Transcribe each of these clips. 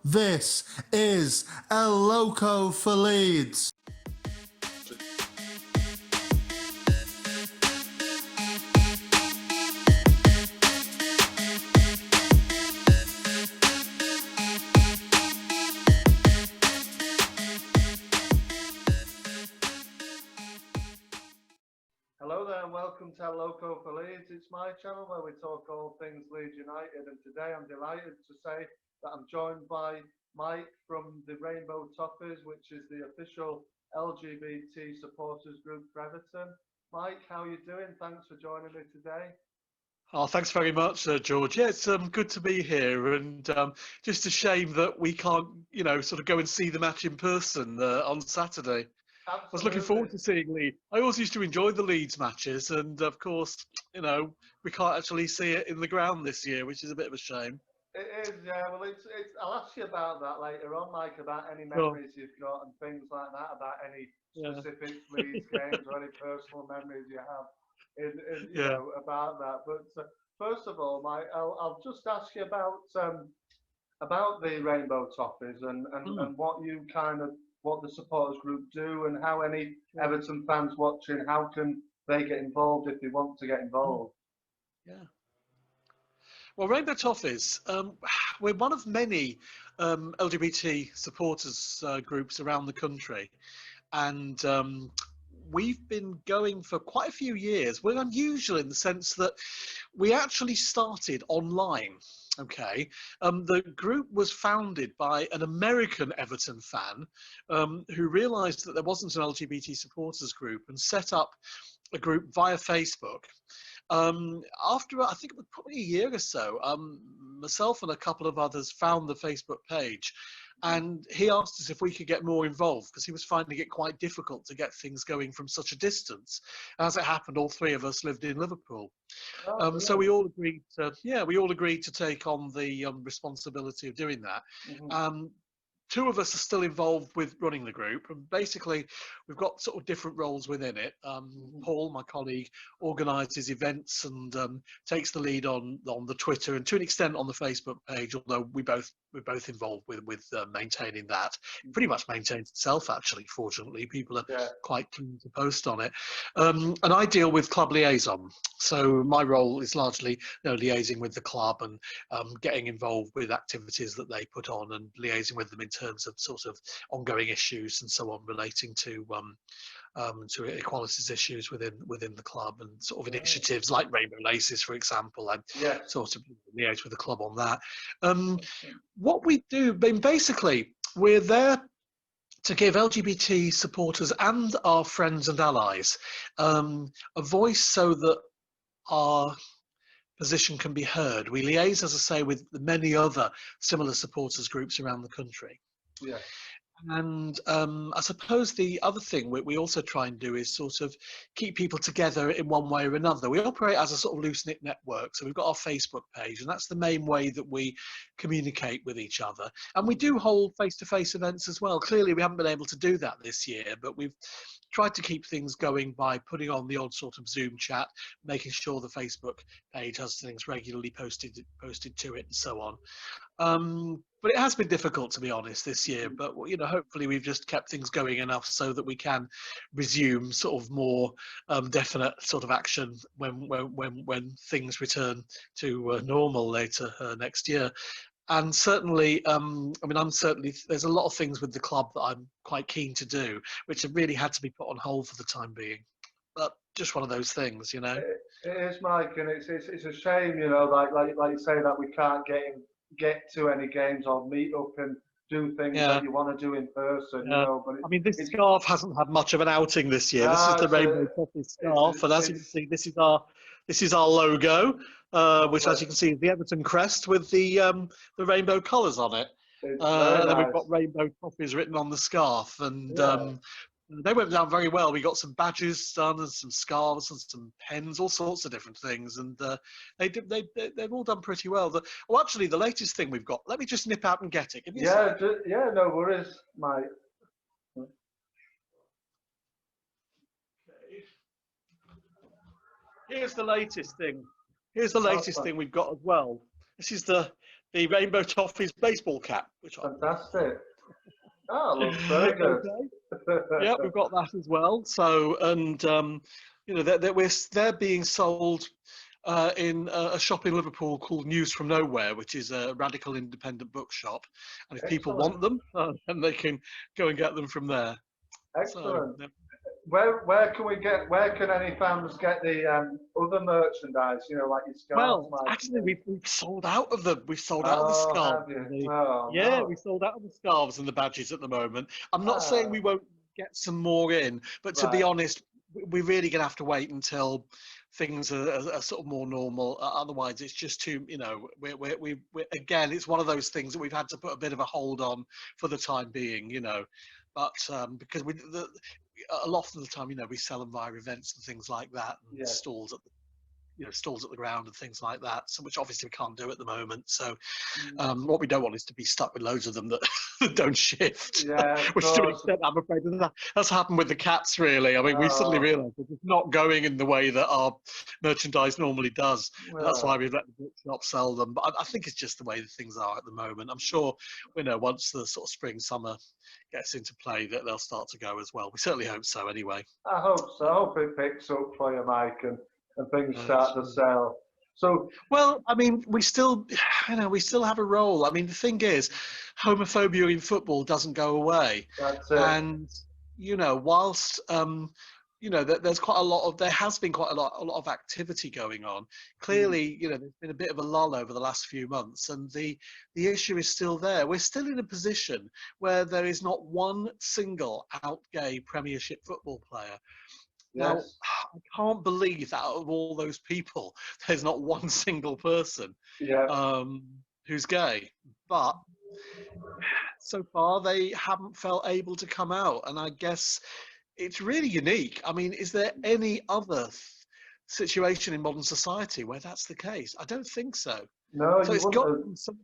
This is El Loco for Leeds. Hello there and welcome to El Loco for Leeds. It's my channel where we talk all things Leeds United, and today I'm delighted to say that I'm joined by Mike from the Rainbow Toffees, which is the official LGBT supporters group for Everton. Mike, how are you doing? Thanks for joining me today. Oh, thanks very much, George. Yeah, it's good to be here, and just a shame that we can't, sort of go and see the match in person on Saturday. Absolutely. I was looking forward to seeing Leeds. I always used to enjoy the Leeds matches, and of course, we can't actually see it in the ground this year, which is a bit of a shame. It is, yeah. Well, it's. I'll ask you about that later on, Mike, about any Sure. memories you've got and things like that, about any Yeah. specific Leeds games or any personal memories you have Yeah. about that. But first of all, Mike, I'll just ask you about the Rainbow Toffees and what the supporters group do and how any Everton fans watching, how can they get involved if they want to get involved? Yeah. Well, Rainbow Toffees, we're one of many LGBT supporters groups around the country, and we've been going for quite a few years. We're unusual in the sense that we actually started online. Okay, the group was founded by an American Everton fan who realised that there wasn't an LGBT supporters group and set up a group via Facebook. After, I think it was probably a year or so, myself and a couple of others found the Facebook page, and he asked us if we could get more involved because he was finding it quite difficult to get things going from such a distance. As it happened, all three of us lived in Liverpool. So we all agreed to take on the responsibility of doing that. Mm-hmm. Two of us are still involved with running the group, and basically we've got sort of different roles within it. Paul, my colleague, organises events and takes the lead on the Twitter and to an extent on the Facebook page, although we're both involved with maintaining that. It pretty much maintains itself, actually. Fortunately, people are quite keen to post on it. And I deal with club liaison, so my role is largely liaising with the club and getting involved with activities that they put on and liaising with them in terms of sort of ongoing issues and so on relating to equalities issues within the club and sort of initiatives like Rainbow Laces, for example. And sort of liaise with the club on that. What we do, basically, we're there to give LGBT supporters and our friends and allies a voice so that our position can be heard. We liaise, as I say, with many other similar supporters groups around the country. Yeah. And I suppose the other thing we also try and do is sort of keep people together in one way or another. We operate as a sort of loose-knit network. So we've got our Facebook page, and that's the main way that we communicate with each other. And we do hold face-to-face events as well. Clearly, we haven't been able to do that this year, but we've tried to keep things going by putting on the odd sort of Zoom chat, making sure the Facebook page has things regularly posted to it and so on. But it has been difficult, to be honest, this year. But hopefully we've just kept things going enough so that we can resume sort of more definite sort of action when things return to normal later next year. And certainly, there's a lot of things with the club that I'm quite keen to do, which have really had to be put on hold for the time being. But just one of those things, It is, Mike, and it's a shame, like you say, that we can't get to any games or meet up and do things that you want to do in person, But this scarf hasn't had much of an outing this year. This is the Rainbow Toffees scarf, and as you can see, this is our logo, which, as you can see, is the Everton crest with the rainbow colours on it. And then we've got Rainbow Toffees written on the scarf, and they went down very well. We got some badges done and some scarves and some pens, all sorts of different things, and they've all done pretty well. Actually, the latest thing we've got. Let me just nip out and get it. No worries, Mike. Here's the latest thing. Here's the latest thing we've got as well. This is the the Rainbow Toffees baseball cap, which I Fantastic. Oh, looks very good. Okay. Yeah, we've got that as well. So, and you know, they're being sold in a shop in Liverpool called News from Nowhere, which is a radical independent bookshop. And if people Excellent. want them, then they can go and get them from there. Excellent. So, Where can any fans get the other merchandise? You know, like your scarves, well, like. actually, we've sold out of them. We've sold out of the Oh, scarves. have you? And the, Oh yeah, no. we sold out of the scarves and the badges at the moment. I'm not saying Ah, we won't get some more in, but to be right. honest, we're really going to have to wait until things are sort of more normal. Otherwise, it's just too, you know, we again, it's one of those things that we've had to put a bit of a hold on for the time being, you know. But because a lot of the time, you know, we sell them via events and things like that, and Yeah. stalls at the, you know, stalls at the ground and things like that. So which obviously we can't do at the moment. So Mm. what we don't want is to be stuck with loads of them that, that don't shift. Yeah, of Which to an course. extent, I'm afraid that's happened with the cats. Really, I mean, we suddenly Oh, realised it's not going in the way that our merchandise normally does, and that's why well. we've let the bookshop sell them. But I think it's just the way that things are at the moment. I'm sure, you know, once the sort of spring summer gets into play, that they'll start to go as well. We certainly hope so, anyway. I hope so. I hope it picks up for you, Mike, and things start to Sure. sell. So Well, I mean, we still, you know, we still have a role. I mean, the thing is, homophobia in football doesn't go away, that's it. and you know, whilst you know, there's quite a lot of, there has been quite a lot of activity going on. Mm. Clearly, you know, there's been a bit of a lull over the last few months, and the issue is still there. We're still in a position where there is not one single out gay Premiership football player. Now, Yes. I can't believe that out of all those people, there's not one single person Yeah. um, who's gay. But so far, they haven't felt able to come out. And I guess it's really unique. I mean, is there any other situation in modern society where that's the case? I don't think so. No, So you wouldn't have.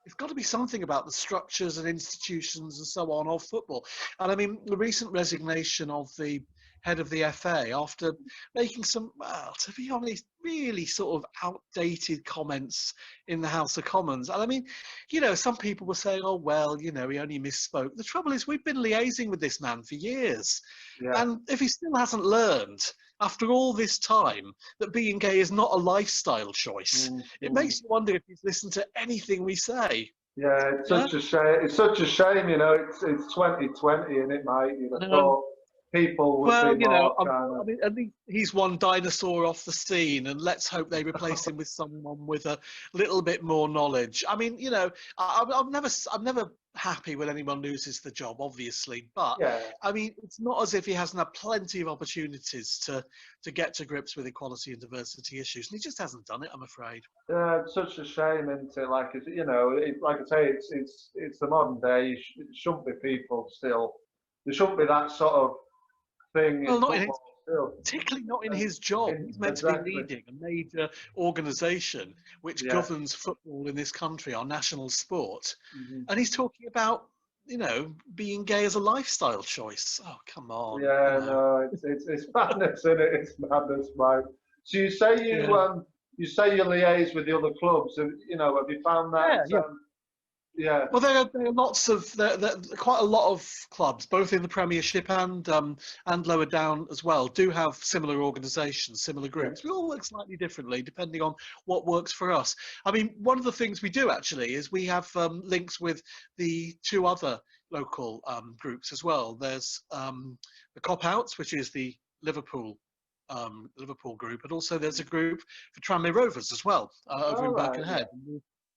it's got to be something about the structures and institutions and so on of football. And I mean, the recent resignation of the head of the FA after making some, well, to be honest, really sort of outdated comments in the House of Commons. And I mean, you know, some people were saying, oh, well, you know, he only misspoke. The trouble is, we've been liaising with this man for years. Yeah. And if he still hasn't learned after all this time that being gay is not a lifestyle choice, Mm, it mm. makes you wonder if he's listened to anything we say. Yeah, it's Yeah, such a shame. It's such a shame, you know. It's 2020, and it might. You'd have no. thought people would Well, be you know, more kind I of. mean, at least he's one dinosaur off the scene, and let's hope they replace him with someone with a little bit more knowledge. I mean, you know, I'm never happy when anyone loses the job, obviously, but Yeah. I mean, it's not as if he hasn't had plenty of opportunities to get to grips with equality and diversity issues, and he just hasn't done it, I'm afraid. Yeah, it's such a shame, isn't it? Like it's, you know, like I say, it's the modern day. It shouldn't be people still. There shouldn't be that sort of thing Well, in not in football still. particularly not in his job. He's meant to be Exactly. leading a major organisation which Yeah. governs football in this country, our national sport, Hmm. and he's talking about, you know, being gay as a lifestyle choice. Oh, come on, you Yeah. know. No, it's madness, isn't it? It's madness, Mike. So Yeah, you say you liaise with the other clubs, and you know, have you found that? yeah. Yeah. Well, there are lots of there quite a lot of clubs, both in the Premiership and lower down as well, do have similar organisations, similar Yeah. groups. We all work slightly differently depending on what works for us. I mean, one of the things we do actually is we have links with the two other local groups as well. There's the Cop Outs, which is the Liverpool group, and also there's a group for Tranmere Rovers as well over All in right. Yeah. Birkenhead.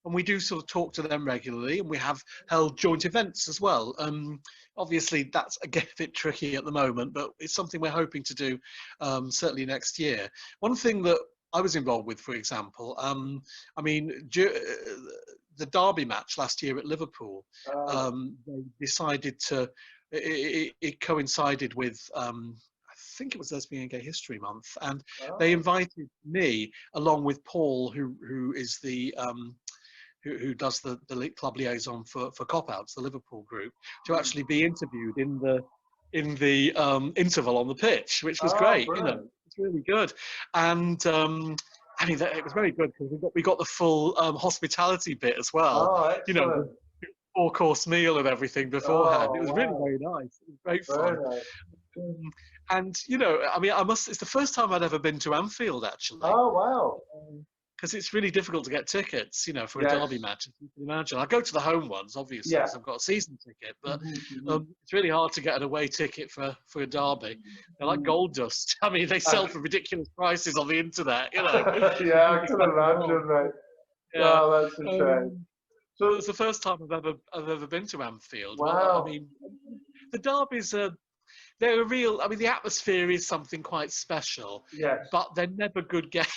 And we do sort of talk to them regularly, and we have held joint events as well. Obviously, that's again a bit tricky at the moment, but it's something we're hoping to do certainly next year. One thing that I was involved with, for example, I mean, the derby match last year at Liverpool, All right. they decided to. It coincided with. I think it was Lesbian and Gay History Month, and they Oh. invited me along with Paul, who is the who does the club liaison for Cop Outs, the Liverpool group, to actually be interviewed in the interval on the pitch, which was Oh, great. You know, brilliant. it's really good. And I mean, it was very good because we got the full hospitality bit as well. Oh, You know, excellent. the four-course meal and everything beforehand. Oh, It was really wow. very nice. It was great Very fun. nice. And you know, I mean, it's the first time I'd ever been to Anfield actually, Oh, wow. because it's really difficult to get tickets, you know, for a Yes. derby match. As you can imagine, I go to the home ones obviously Yeah. because I've got a season ticket, but Mhm. it's really hard to get an away ticket for a derby. They're like gold dust. I mean, they sell for ridiculous prices on the internet, you know. It's Yeah, I really can clever imagine, on. mate. Yeah. Oh, that's a shame. It So, was the first time I've ever been to Anfield. Well, I wow. mean, the derbies are they're a real. I mean, the atmosphere is something quite special, Yes. but they're never good games.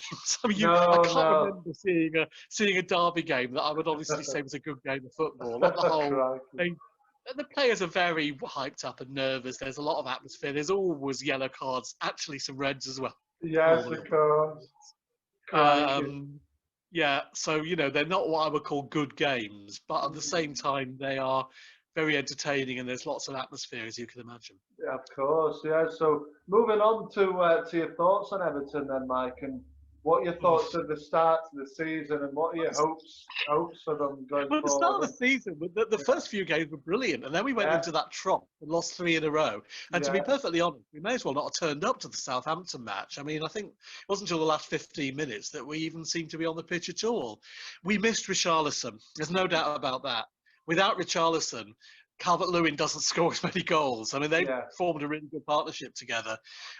I mean, I No, can't no. remember seeing a derby game that I would honestly say was a good game of football. On the whole, Crikey. the players are very hyped up and nervous. There's a lot of atmosphere. There's always yellow cards, actually some reds as well. Yes, Normally of on the course. Crikey. yeah, so you know they're not what I would call good games, but at the same time they are very entertaining and there's lots of atmosphere as you can imagine. Yeah, of course, yeah. So moving on to your thoughts on Everton then, Mike, and what are your thoughts at the start of the season, and what are your hopes for them going Well, at the start forward? of the season, the first few games were brilliant, and then we went Yeah, into that trot and lost 3 in a row. And to be yeah, perfectly honest, we may as well not have turned up to the Southampton match. I mean, I think it wasn't until the last 15 minutes that we even seemed to be on the pitch at all. We missed Richarlison. There's no doubt about that. Without Richarlison, Calvert-Lewin doesn't score as many goals. I mean, they yeah, formed a really good partnership together.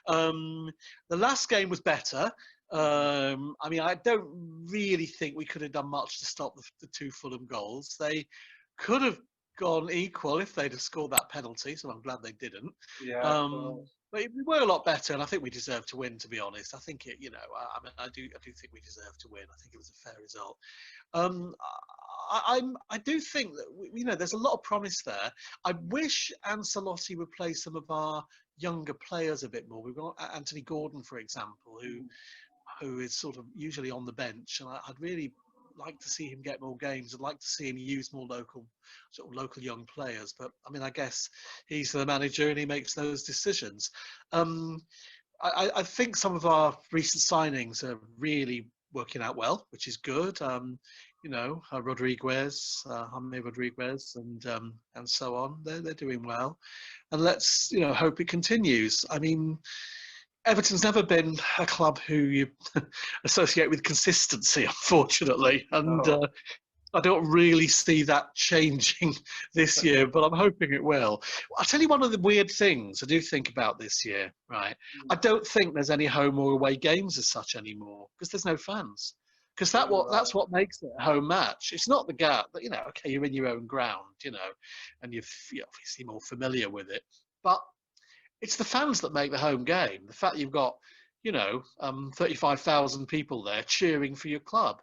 Um, the last game was better. I mean, I don't really think we could have done much to stop the 2 Fulham goals. They could have gone equal if they'd have scored that penalty, so I'm glad they didn't. yeah, of Um, course. but we were a lot better, and I think we deserved to win. To be honest, I think it. You know, I mean, I do think we deserved to win. I think it was a fair result. Um, I do think that you know there's a lot of promise there. I wish Ancelotti would play some of our younger players a bit more. We've got Anthony Gordon, for example, who is sort of usually on the bench, and I'd really like to see him get more games. I'd like to see him use more local young players. But I mean, I guess he's the manager and he makes those decisions. Um, I think some of our recent signings are really working out well, which is good. You know, Jaime Rodriguez, and so on. They're doing well, and let's hope it continues. I mean, Everton's never been a club who you associate with consistency, unfortunately, and No, I don't really see that changing this year, but I'm hoping it will. I'll tell you one of the weird things I do think about this year, right? I don't think there's any home or away games as such anymore because there's no fans. Because you're right. that's what makes it a home match. It's not the gap that okay, you're in your own ground, and you're obviously more familiar with it, but it's the fans that make the home game. The fact you've got 35,000 people there cheering for your club.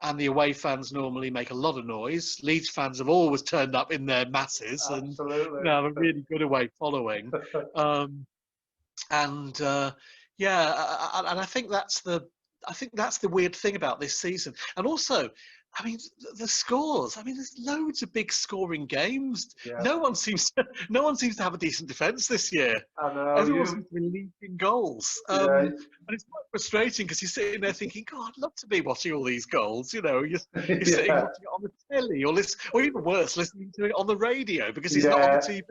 And the away fans normally make a lot of noise. Leeds fans have always turned up in their masses and Absolutely. have a really good away following. Um, and and I think that's the weird thing about this season. And also, I mean, the scores. I mean, there's loads of big scoring games. Yeah, No one seems to have a decent defence this year. I know Everyone you. seems to be leaking goals. Yeah, And it's quite frustrating because you're sitting there thinking, God, I'd love to be watching all these goals. You're sitting yeah, watching it on the telly or even worse, listening to it on the radio because it's not on the yeah. TV.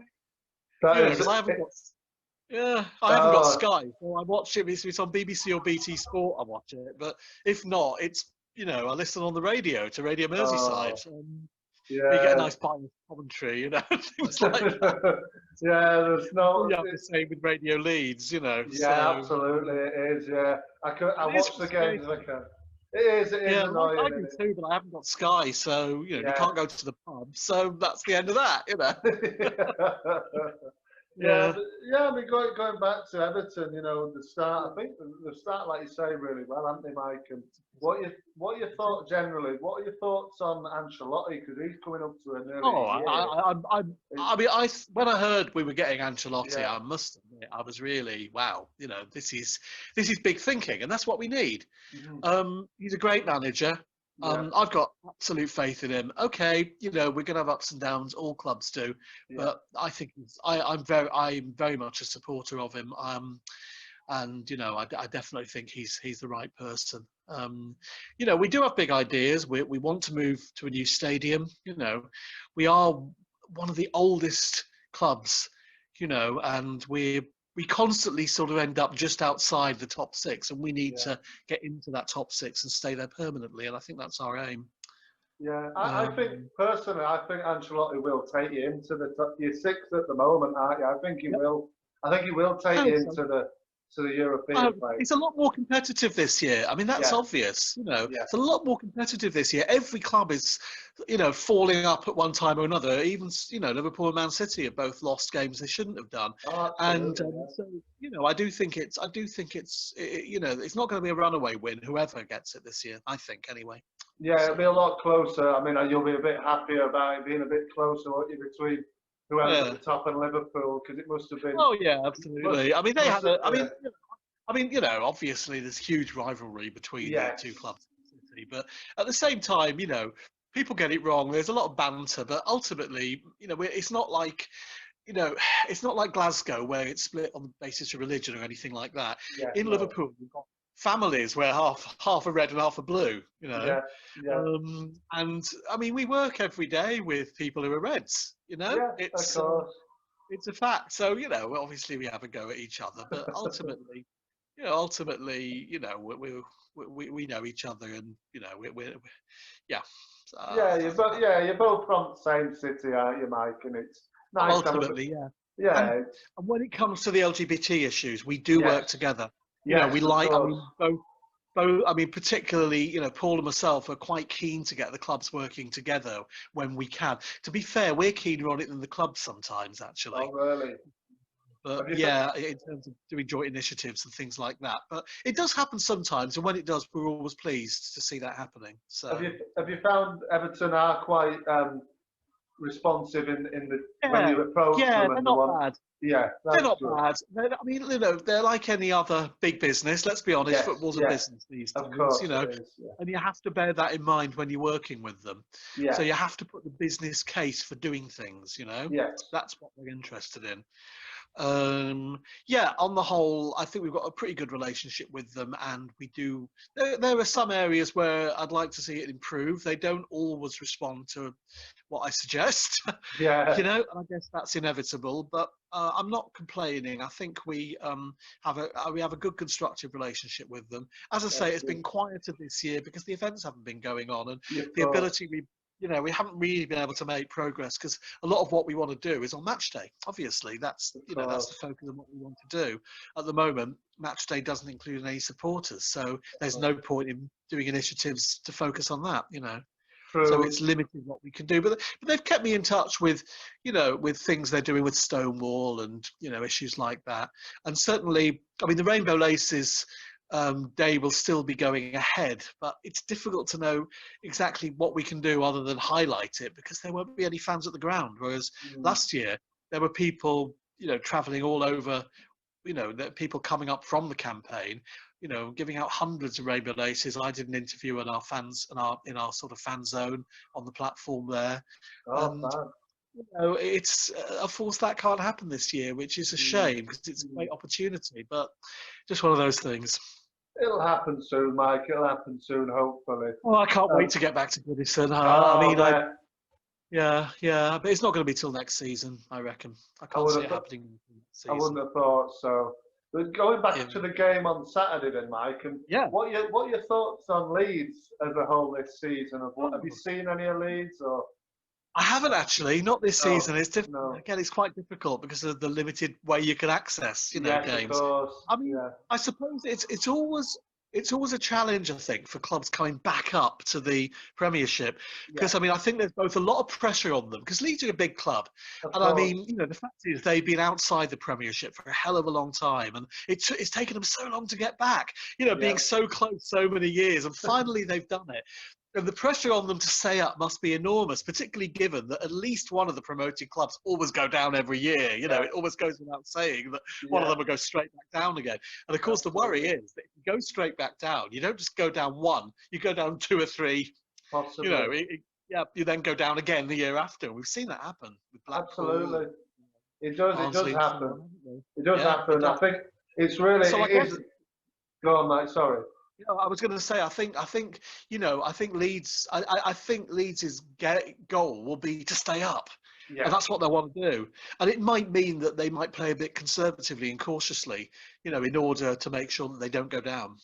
That is. Because I haven't got Oh, Sky, so I watch it. It's on BBC or BT Sport. I watch it, but if not, it's I listen on the radio to Radio oh, Merseyside, where you get a yeah. nice biased commentary, things like that. Yeah, there's no. You have the same with Radio Leeds, Yeah, so absolutely, it is. Yeah, I it is watch the games if I frustrating. can. It is Yeah, well, I annoying, do isn't too, but I haven't got Sky, so you it? can't go to the pub, so that's the end of that. Yeah. Yeah, Yeah. yeah. I mean, going back to Everton, the start. I think the start, like you say, really well, haven't they, Mike? And what are your thoughts generally? What are your thoughts on Ancelotti? Because he's coming up to nearly Oh, a year. I mean, when I heard we were getting Ancelotti, Yeah, I must admit, I was really wow. This is big thinking, and that's what we need. mhm, He's a great manager. yeah, I've got absolute faith in him. Okay, we're gonna have ups and downs. All clubs do, yeah. but I think I'm very much a supporter of him. And I definitely think he's the right person. You know, we do have big ideas. We want to move to a new stadium. You know, we are one of the oldest clubs, you know, and we constantly sort of end up just outside the top six, and we need Yeah. to get into that top six and stay there permanently. And I think that's our aim. Yeah, I think Um, personally, I think Ancelotti will take you into the top. You're sixth at the moment, aren't you? I think he yep, will. I think he will I take you hope so. into the European It's place. a lot more competitive this year. I mean, that's Yeah, obvious. You know, yeah. it's a lot more competitive this year. Every club is, you know, falling up at one time or another. Even, you know, Liverpool and Man City have both lost games they shouldn't have done. Oh, And absolutely. Yeah. so, you know, I do think you know, it's not going to be a runaway win. Whoever gets it this year, I think, anyway. Yeah, it'll So, be a lot closer. I mean, you'll be a bit happier about it being a bit closer, won't you, between whoever's at yeah. the top and Liverpool, because it must have been Oh yeah, must absolutely. I mean, they must had have, a. yeah. I mean, you know, obviously there's huge rivalry between the two Yes. clubs in the city, but at the same time, you know, people get it wrong. There's a lot of banter, but ultimately, you know, it's not like, you know, it's not like Glasgow where it's split on the basis of religion or anything like that. Yeah. In No. Liverpool, we've got families where half are red and half are blue, you know. Yeah. Yeah. And I mean, we work every day with people who are Reds, you know. Yeah. Of course. It's a fact. So, you know, obviously we have a go at each other, but ultimately, you know, we know each other, and you know, yeah. Yeah, I think that you're both from the same city, aren't you, Mike? And it's nice to have a bit. ultimately, yeah. Yeah, And and when it comes to the LGBT issues, we do work yes, together. You know, we yes, of like. I course. mean, both. I mean, particularly, you know, Paul and myself are quite keen to get the clubs working together when we can. To be fair, we're keener on it than the clubs sometimes, Oh, actually. really? But Have you yeah, in terms of doing joint initiatives and things like that. But it does happen sometimes, and when it does, we're always pleased to see that happening. So have you found Everton are quite responsive in the when yeah, you approach yeah, them they're and the not one? bad. Yeah, They're that's not good. bad. I mean, you know, they're like any other big business. Let's be honest, Yes, football's a yeah, business these of days, you course know, it is. Yeah, and you have to bear that in mind when you're working with them. So yeah, you have to put the business case for doing things, you know. yes, That's what they're interested in. Yeah, on the whole, I think we've got a pretty good relationship with them, and we do. There are some areas where I'd like to see it improve. They don't always respond to what I suggest, yeah. you know, and I guess that's inevitable. But I'm not complaining. I think we have a good constructive relationship with them. As I say, That's it's good. been quieter this year because the events haven't been going on, and Yeah, of the course, ability we you know, we haven't really been able to make progress because a lot of what we want to do is on match day. Obviously, that's of you know that's the course. focus of what we want to do. At the moment, match day doesn't include any supporters, so there's Uh, no point in doing initiatives to focus on that. You know, so True. it's limited what we can do. But they've kept me in touch with you know with things they're doing with Stonewall and you know issues like that. And certainly, I mean, the Rainbow Laces day will still be going ahead, but it's difficult to know exactly what we can do other than highlight it because there won't be any fans at the ground. Whereas Mm, last year there were people, you know, traveling all over, you know, people coming up from the campaign, you know, giving out hundreds of rainbow laces. I did an interview in our fans and our in our sort of fan zone on the platform there, oh, and fine. you know, it's of course that can't happen this year, which is a Mm, shame because it's a mm. great opportunity, but just one of those things. It'll happen soon, Mike. It'll happen soon, hopefully. Oh, I can't wait Um, to get back to Goodison. I oh, mean, there. yeah, but it's not going to be till next season, I reckon. I I can't would see have it thought. happening next I wouldn't season. have thought so. But going Yeah, back to the game on Saturday, then, Mike, and yeah. what are your thoughts on Leeds as a whole this season? Of what have you Oh, seen any of Leeds or I haven't actually, not this no? season. It's No. again, it's quite difficult because of the limited way you can access, you know, Yes, of games. course. I mean, Yeah. I suppose it's always a challenge, I think, for clubs coming back up to the Premiership because Yes, I mean, I think there's both a lot of pressure on them because Leeds are a big club, of and I course. mean, you know, the fact is they've been outside the Premiership for a hell of a long time, and it's taken them so long to get back. You know, Yeah. being so close so many years, and finally they've done it. And the pressure on them to stay up must be enormous, particularly given that at least one of the promoted clubs always go down every year. You know, Yeah. it almost goes without saying that one of Yeah. them will go straight back down again. And of course, the worry Absolutely. is that if you go straight back down, you don't just go down one, you go down two or three. You Possibly. know, yeah, you then go down again the year after. We've seen that happen with Blackpool Absolutely. and It does. It does Barnsley and so happen. on, haven't It they? does Yeah, it happen. I does. think it's really. So I It guess is. Go on, mate. Sorry. You know, I was going to say, I think Leeds, I think Leeds' goal will be to stay up, Yeah. and that's what they want to do. And it might mean that they might play a bit conservatively and cautiously, in order to make sure that they don't go down.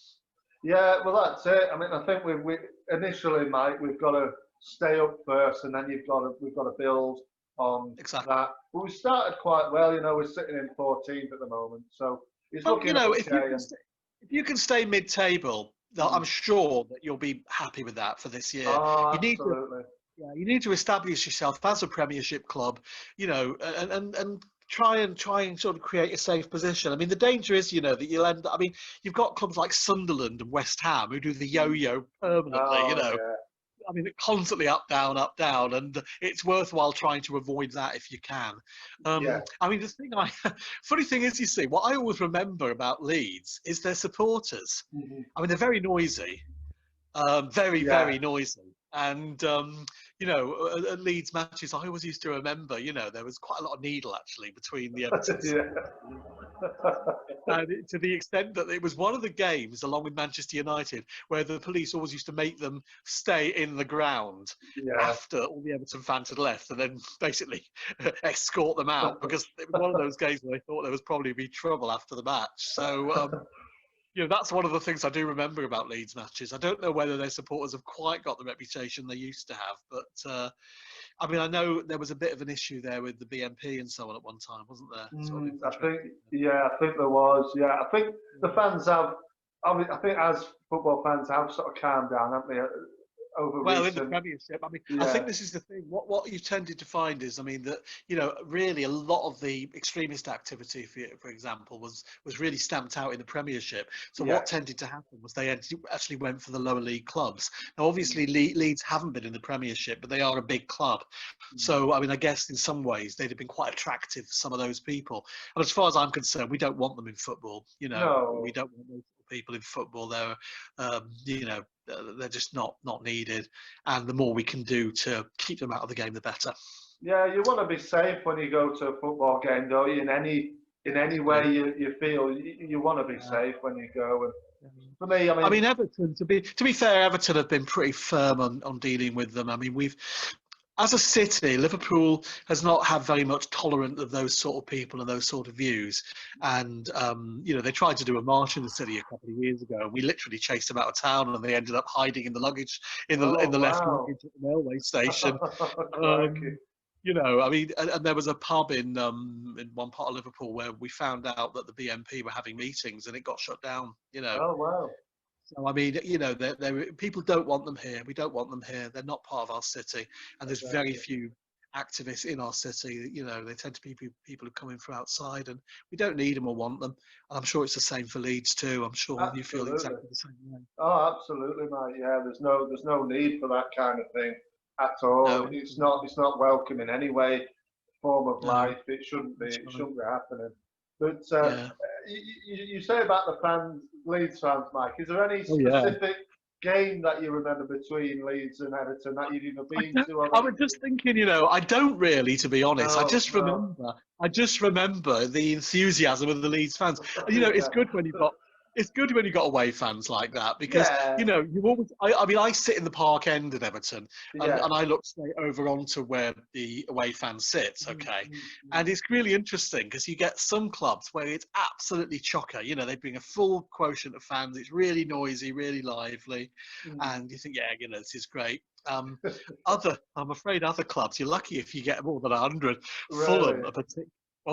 Yeah, well, that's it. I mean, I think we initially, Mike, we've got to stay up first, and then we've got to build on Exactly. that. But we started quite well. We're sitting in 14th at the moment, so it's Well, looking okay. if you can stay mid-table, Mm. I'm sure that you'll be happy with that for this year. Oh, You need to absolutely. Yeah, you need to establish yourself as a Premiership club, and try and sort of create a safe position. I mean, the danger is, that you'll end. I mean, you've got clubs like Sunderland and West Ham who do the yo-yo permanently. Oh, yeah. I mean, constantly up, down, and it's worthwhile trying to avoid that if you can. Yeah. I mean, funny thing is, you see, what I always remember about Leeds is their supporters. Mhm. I mean, they're very noisy. Very, Yeah. very noisy. And, at Leeds matches, I always used to remember, there was quite a lot of needle actually between the Everton Yeah. and to the extent that it was one of the games, along with Manchester United, where the police always used to make them stay in the ground Yeah. after all the Everton fans had left and then basically escort them out, because it was one of those games where they thought there was probably be trouble after the match. So, that's one of the things I do remember about Leeds matches. I don't know whether their supporters have quite got the reputation they used to have, but I mean, I know there was a bit of an issue there with the BNP and so on at one time, wasn't there? Sort of I think there was. Yeah, I think the fans have. I mean, I think as football fans have sort of calmed down, haven't they, over Well, in the recent? Premiership, I mean, I Yeah. think this is the thing. What you've tended to find is, I mean, that really a lot of the extremist activity, for example, was really stamped out in the Premiership. So Yeah. what tended to happen was they actually went for the lower league clubs. Now, obviously, Leeds haven't been in the Premiership, but they are a big club. So, I mean, I guess in some ways they'd have been quite attractive for some of those people. And as far as I'm concerned, we don't want them in football. No. We don't want those people in football. They're just not needed, and the more we can do to keep them out of the game, the better. Yeah, you want to be safe when you go to a football game, don't you? In any way you feel you want to be safe when you go. And for me, I mean, Everton. To be fair, Everton have been pretty firm on dealing with them. I mean, as a city, Liverpool has not had very much tolerance of those sort of people and those sort of views. And, they tried to do a march in the city a couple of years ago, and we literally chased them out of town, and they ended up hiding in the luggage, in the left wow. luggage at the railway station. Crikey. I mean, and there was a pub in one part of Liverpool where we found out that the BNP were having meetings, and it got shut down. Oh, wow. So, I mean, people don't want them here. We don't want them here. They're not part of our city, and there's very few activists in our city. They tend to be people who come in from outside, and we don't need them or want them. And I'm sure it's the same for Leeds too. I'm sure you feel exactly the same way. Oh, absolutely, mate. Yeah, there's no need for that kind of thing at all. No. It's not welcome in any way, form of No. life. It shouldn't be. It shouldn't be happening. But Yeah. you say about the fans, Leeds fans, Mike. Is there any specific game that you remember between Leeds and Everton that you've either been to? I was just thinking, I don't really, to be honest. No, I just remember the enthusiasm of the Leeds fans. And, it's good when you've got away fans like that, because you always. I mean, I sit in the Park End at Everton, and I look straight over onto where the away fan sits. Okay, and it's really interesting because you get some clubs where it's absolutely chocker. They bring a full quotient of fans. It's really noisy, really lively, and you think, this is great. I'm afraid other clubs, you're lucky if you get more than 100. Really?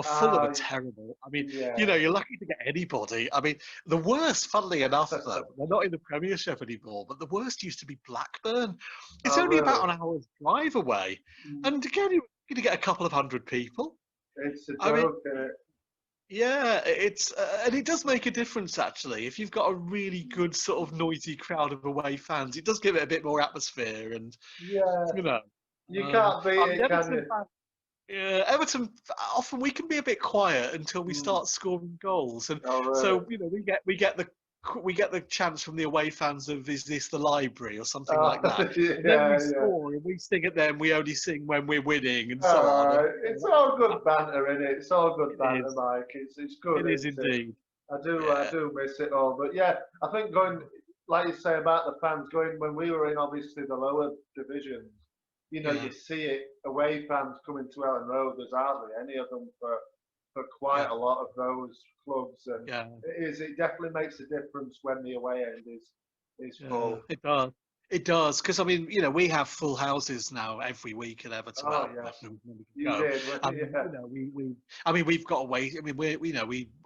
Fulham are terrible. I mean, you're lucky to get anybody. I mean, the worst, funnily enough, though, they're not in the Premiership anymore, but the worst used to be Blackburn. It's only about an hour's drive away. And again, you're going to get a couple of hundred people. It's a joke, isn't it? Yeah, and it does make a difference, actually. If you've got a really good sort of noisy crowd of away fans, it does give it a bit more atmosphere. And, you can't beat it, can you? Yeah, Everton, often we can be a bit quiet until we start scoring goals, and so we get the chance from the away fans of, is this the library or something like that. And then we score and we sing at them. We only sing when we're winning and so on. It's all good banter, isn't it? It's all good banter, Mike. It's good. It is indeed. I do miss it all, but yeah, I think like you say about the fans going when we were in obviously the lower divisions. You know, Yeah, you see it away fans coming to Ellen Road. There's hardly any of them for quite yeah, a lot of those clubs, and yeah, it definitely makes a difference when the away end is yeah. full. It does. It does, because I mean, we have full houses now every week at Everton. Oh Well, yes, when we can you go. did. Yeah, I mean, we've got away. I mean,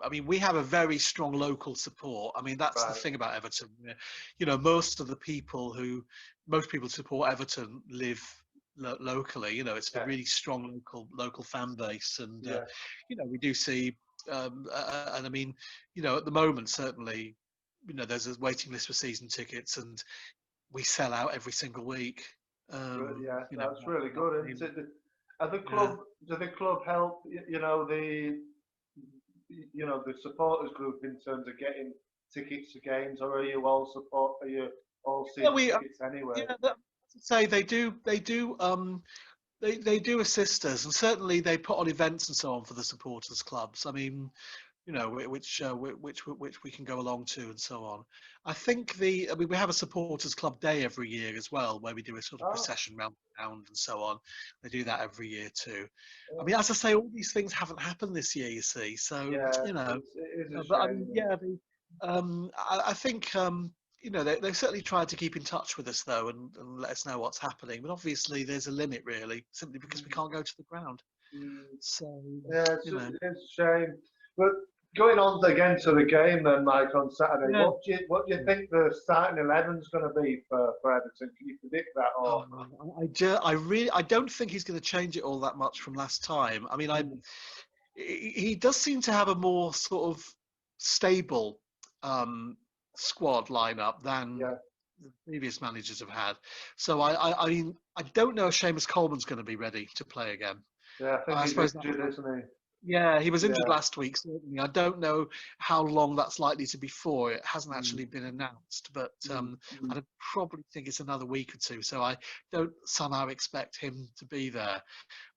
I mean, we have a very strong local support. I mean, that's the right. thing about Everton. Most of the people most people support Everton live locally. It's a Yeah, really strong local fan base, and yeah. we do see, and I mean, at the moment, certainly, there's a waiting list for season tickets, and we sell out every single week. Yeah, that's Not, really not good. many, And are the yeah. club, do the club help? The supporters group in terms of getting tickets to games, or are you all support? Are you all Yeah, season tickets anyway? say they do assist us, and certainly they put on events and so on for the supporters clubs. I mean, which we can go along to and so on. I mean, we have a supporters club day every year as well, where we do a sort of Oh, procession round town and so on. They do that every year too. I yeah, mean, as I say, all these things haven't happened this year, you see. So, yeah, it is a but I shame. mean, yeah, I think they certainly tried to keep in touch with us though, and let us know what's happening. But obviously, there's a limit really, simply because we Mm, can't go to the ground. mm. So, Yeah, you know, it's a shame. But going on again to the game then, Mike, on Saturday, yeah. what do you think the starting 11's going to be for Everton? Can you predict that? Or I don't think he's going to change it all that much from last time. I mean, mm, he does seem to have a more sort of stable um, squad lineup than yeah, the previous managers have had. So I mean, I don't know if Seamus Coleman's going to be ready to play again. yeah, I think I he's suppose that injured, isn't yeah, he was he? injured Yeah. last week, certainly. I don't know how long that's likely to be for. It hasn't Mm, actually been announced, but mm, mm. I'd probably think it's another week or two. So I don't somehow expect him to be there.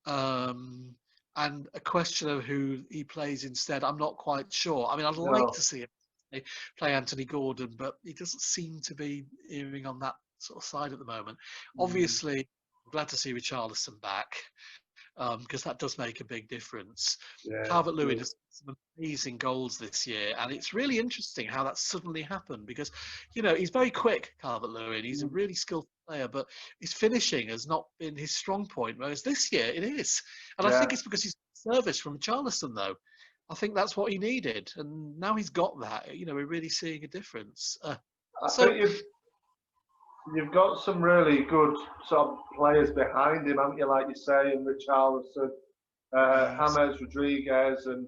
Um, and a question of who he plays instead, I'm not quite sure. I mean, I'd like to No. see him play Anthony Gordon, but he doesn't seem to be erring on that sort of side at the moment. Mm, Obviously, I'm glad to see Richarlison back, because that does make a big difference. yeah, it Calvert-Lewin does. has some amazing goals this year, and it's really interesting how that suddenly happened because, he's very quick, Calvert-Lewin. He's a Mm, really skillful player, but his finishing has not been his strong point, whereas this year it is. And I yeah. think it's because he's service from Charleston, though. I think that's what he needed, and now he's got that. We're really seeing a difference. I think So, you've got some really good sort of players behind him, haven't you? Like you say, and Richarlison, yes, James Rodriguez, and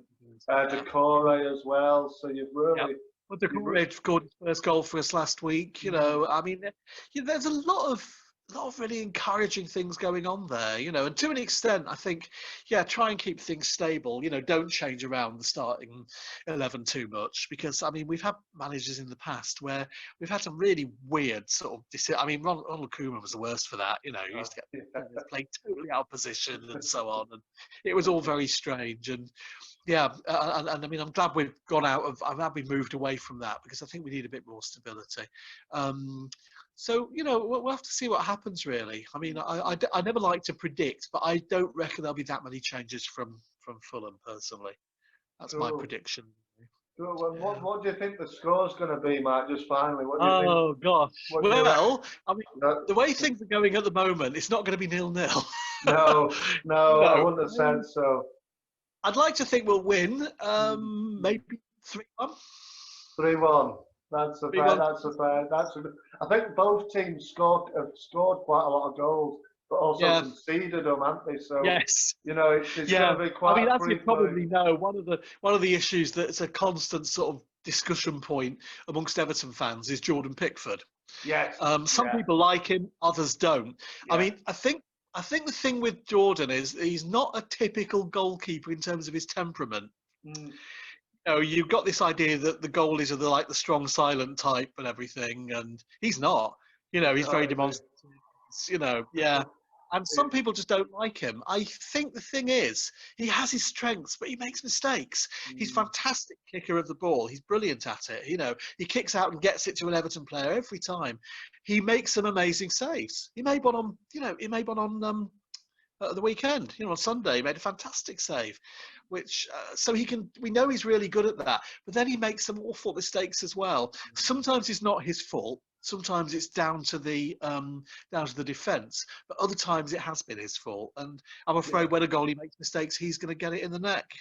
yeah. Decore as well. So Yeah. Well, the you've, Corey scored his first goal for us last week. mm, I mean, there's a lot of really encouraging things going on there. And to an extent, I think, yeah, try and keep things stable. Don't change around the starting 11 too much because I mean, we've had managers in the past where we've had some really weird sort of. I mean, Ronald Koeman was the worst for that. He used to get yeah, players playing totally out of position and so on, and it was all very strange. And yeah, and I mean, I'm glad we've gone out of. I'm glad we moved away from that because I think we need a bit more stability. Um, so we'll have to see what happens. Really, I mean, I never like to predict, but I don't reckon there'll be that many changes from Fulham personally. That's my cool. prediction. Cool. Well, Yeah. what do you think the score's going to be, Mike? Just finally, what do you think? Oh gosh. What do you reckon? Well, I mean, No, the way things are going at the moment, it's not going to be 0-0. no, you no, I know, wouldn't have said so. I'd like to think we'll win. Mm, mm. Maybe 3-1. 3-1. That's a fair. 3-1. That's a fair. That's a good. I think both teams have scored quite a lot of goals, but also Yeah. conceded them, haven't they? So Yes. it's going Yeah. to be I quite mean, a as you free play. probably know, one of the issues that's a constant sort of discussion point amongst Everton fans is Jordan Pickford. Yes. Some Yeah. people like him, others don't. I Yeah. mean, I think the thing with Jordan is he's not a typical goalkeeper in terms of his temperament. Mm, You've got this idea that the goalies are the strong, silent type and everything, and he's not. He's very no, is demonstrative. Yeah. And some people just don't like him. I think the thing is, he has his strengths, but he makes mistakes. He's fantastic kicker of the ball. He's brilliant at it. You know, he kicks out and gets it to an Everton player every time. He makes some amazing saves. He made one on, at the weekend. You know, on Sunday, he made a fantastic save. Which so he can. We know he's really good at that. But then he makes some awful mistakes as well. Sometimes it's not his fault. Sometimes it's down to the defence, but other times it has been his fault. And I'm afraid when a goalie makes mistakes, he's going to get it in the neck.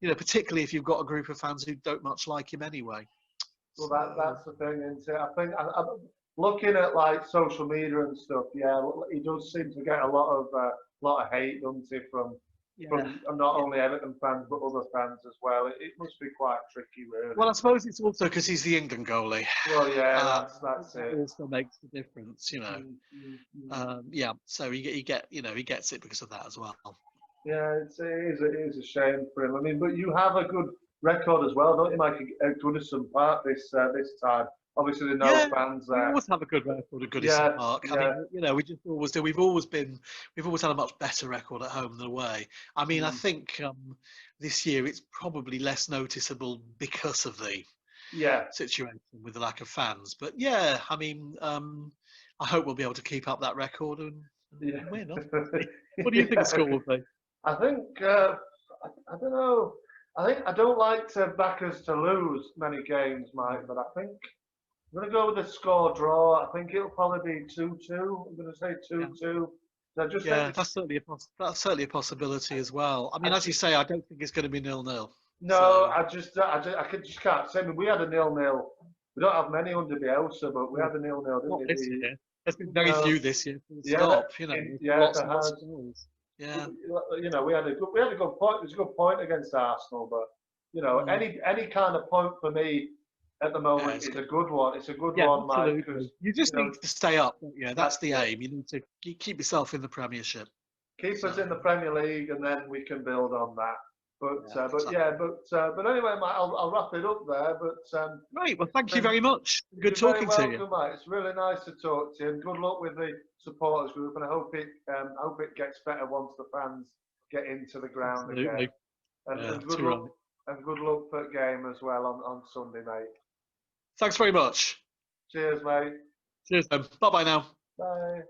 You know, particularly if you've got a group of fans who don't much like him anyway. Well, that's the thing, isn't it? I think I'm looking at like social media and stuff. Yeah, he does seem to get a lot of hate, doesn't he, from not only Everton fans but other fans as well. It must be quite tricky, really. Well, I suppose it's also because he's the England goalie. Well, yeah, that's it. It also makes the difference, you know. So he gets it because of that as well. Yeah, it is a shame for him. I mean, but you have a good record as well, don't you, Mike? At Goodison Park this time. Obviously, there are no fans there. We always have a good record at Goodison Park. I mean, you know, we just always do. We've always had a much better record at home than away. I mean, I think this year it's probably less noticeable because of the situation with the lack of fans. But yeah, I mean, I hope we'll be able to keep up that record and win. What do you think the score will be? I think I don't know. I don't like to back us to lose many games, Mike, but I think I'm going to go with a score draw. I think it'll probably be 2-2. I'm going to say 2-2. That's certainly a possibility as well. I mean, as you say, I don't think it's going to be 0-0. No, so. I just can't say. I mean, we had a 0-0. We don't have many under Bielsa, but we had a 0-0, didn't we? This year. There's been very few this year. Stop, you know. Lots and lots of goals. Yeah. You know, we had a good point. It was a good point against Arsenal, but you know, any kind of point for me at the moment is a good one. It's a good one, Mike. You just need to stay up. Yeah, that's the aim. You need to keep yourself in the Premiership. Keep us in the Premier League, and then we can build on that. But anyway, Mike, I'll wrap it up there. But right, well, thank you very much. Good talking to you. Mike. It's really nice to talk to you, and good luck with the supporters group. And I hope it gets better once the fans get into the ground again. And good luck. And good luck for the game as well on Sunday, mate. Thanks very much. Cheers, mate. Cheers, then. Bye-bye now. Bye.